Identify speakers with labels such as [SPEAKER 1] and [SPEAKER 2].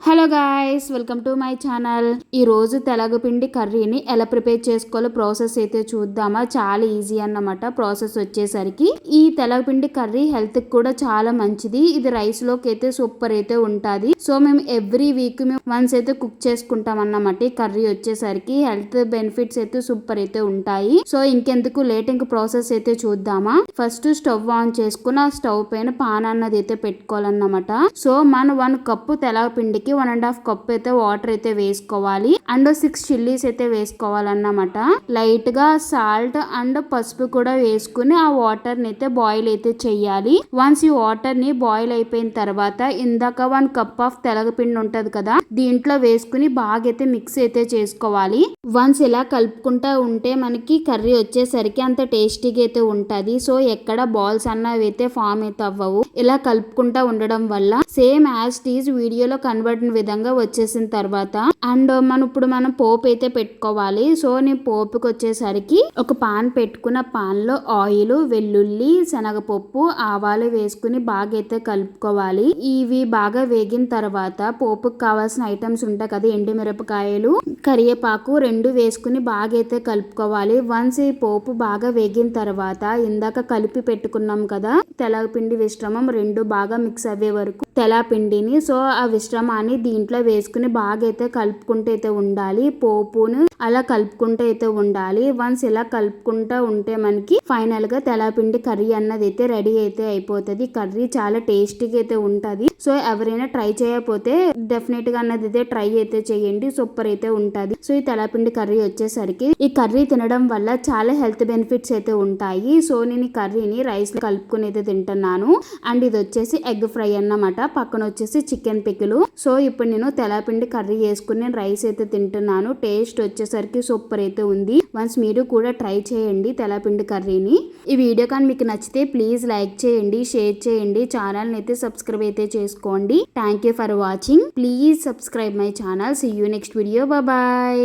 [SPEAKER 1] Hello guys, welcome to my channel. ఈరోజు తెలగపిండి కర్రీని ఎలా ప్రిపేర్ చేసుకోవాలో ప్రాసెస్ అయితే చూద్దామా. చాలా ఈజీ అన్నమాట ప్రాసెస్ వచ్చేసరికి. ఈ తెలగపిండి కర్రీ హెల్త్ కి కూడా చాలా మంచిది. ఇది రైస్ లోకి అయితే సూపర్ అయితే ఉంటుంది. సో మేము ఎవ్రీ వీక్ వన్స్ అయితే కుక్ చేసుకుంటాం అన్నమాట. ఈ కర్రీ వచ్చేసరికి హెల్త్ బెనిఫిట్స్ అయితే సూపర్ అయితే ఉంటాయి. సో ఇంకెందుకు లేట్, ఇంక ప్రాసెస్ అయితే చూద్దామా. ఫస్ట్ స్టవ్ ఆన్ చేసుకుని ఆ స్టవ్ పైన పాన్ అన్నది అయితే పెట్టుకోవాలన్నమాట. సో మనం 1 కప్పు తెలగపిండికి 1.5 కప్ అయితే వాటర్ అయితే వేసుకోవాలి. అండ్ 6 చిల్లీస్ అయితే వేసుకోవాలన్నమాట. లైట్ గా సాల్ట్ అండ్ పసుపు కూడా వేసుకుని ఆ వాటర్ ని అయితే బాయిల్ అయితే చెయ్యాలి. వన్స్ ఈ వాటర్ ని బాయిల్ అయిపోయిన తర్వాత ఇందాక 1 కప్ ఆఫ్ తెలగపిండి ఉంటది కదా, దీంట్లో వేసుకుని బాగా అయితే మిక్స్ అయితే చేసుకోవాలి. వన్స్ ఇలా కలుపుకుంటా ఉంటే మనకి కర్రీ వచ్చేసరికి అంత టేస్టీగా అయితే ఉంటది. సో ఎక్కడ బాల్స్ అన్నవి అయితే ఫామ్ అయితే అవ్వవు. ఇలా కలుపుకుంటా ఉండడం వల్ల సేమ్ యాజ్ టీజ్ వీడియోలో కన్వర్ట్ విధంగా వచ్చేసిన తర్వాత అండ్ మనం పోపు అయితే పెట్టుకోవాలి. సో నేను పోపుకి వచ్చేసరికి ఒక పాన్ పెట్టుకున్న పాన్ లో ఆయిల్, వెల్లుల్లి, శనగపప్పు, ఆవాలు వేసుకుని బాగా అయితే కలుపుకోవాలి. ఇవి బాగా వేగిన తర్వాత పోపుకి కావాల్సిన ఐటమ్స్ ఉంటాయి కదా, ఎండుమిరపకాయలు, కరివేపాకు 2 వేసుకుని బాగా అయితే కలుపుకోవాలి. వన్స్ ఈ పోపు బాగా వేగిన తర్వాత ఇందాక కలిపి పెట్టుకున్నాం కదా తెలగపిండి మిశ్రమం 2 బాగా మిక్స్ అవ్వే వరకు తెలగపిండిని, సో ఆ మిశ్రమాన్ని దీంట్లో వేసుకుని బాగా అయితే కలుపుకుంటూ అయితే ఉండాలి. పోపును అలా కలుపుకుంటూ అయితే ఉండాలి. వన్స్ ఇలా కలుపుకుంటూ ఉంటే మనకి ఫైనల్ గా తెలగపిండి కర్రీ అన్నది అయితే రెడీ అయితే అయిపోతుంది. కర్రీ చాలా టేస్టీగా అయితే ఉంటది. సో ఎవరైనా ట్రై చేయకపోతే డెఫినెట్ గా అన్నది అయితే ట్రై అయితే చేయండి, సూపర్ అయితే ఉంటది. సో ఈ తెలగపిండి కర్రీ వచ్చేసరికి ఈ కర్రీ తినడం వల్ల చాలా హెల్త్ బెనిఫిట్స్ అయితే ఉంటాయి. సో నేను ఈ కర్రీని రైస్ లో కలుపుకుని అయితే తింటున్నాను. అండ్ ఇది వచ్చేసి ఎగ్ ఫ్రై అన్నమాట, పక్కన వచ్చేసి చికెన్ పికిలు. సో ఇప్పుడు నేను తెలగపిండి కర్రీ వేసుకుని రైస్ అయితే తింటున్నాను. టేస్ట్ వచ్చేసరికి సూపర్ అయితే ఉంది. వన్స్ మీరు కూడా ట్రై చేయండి తెలగపిండి కర్రీని. ఈ వీడియో కానీ మీకు నచ్చితే ప్లీజ్ లైక్ చేయండి, షేర్ చేయండి, ఛానల్ అయితే సబ్స్క్రైబ్ అయితే చేసుకోండి. Thank you for watching. Please subscribe my channel. See you next video. Bye.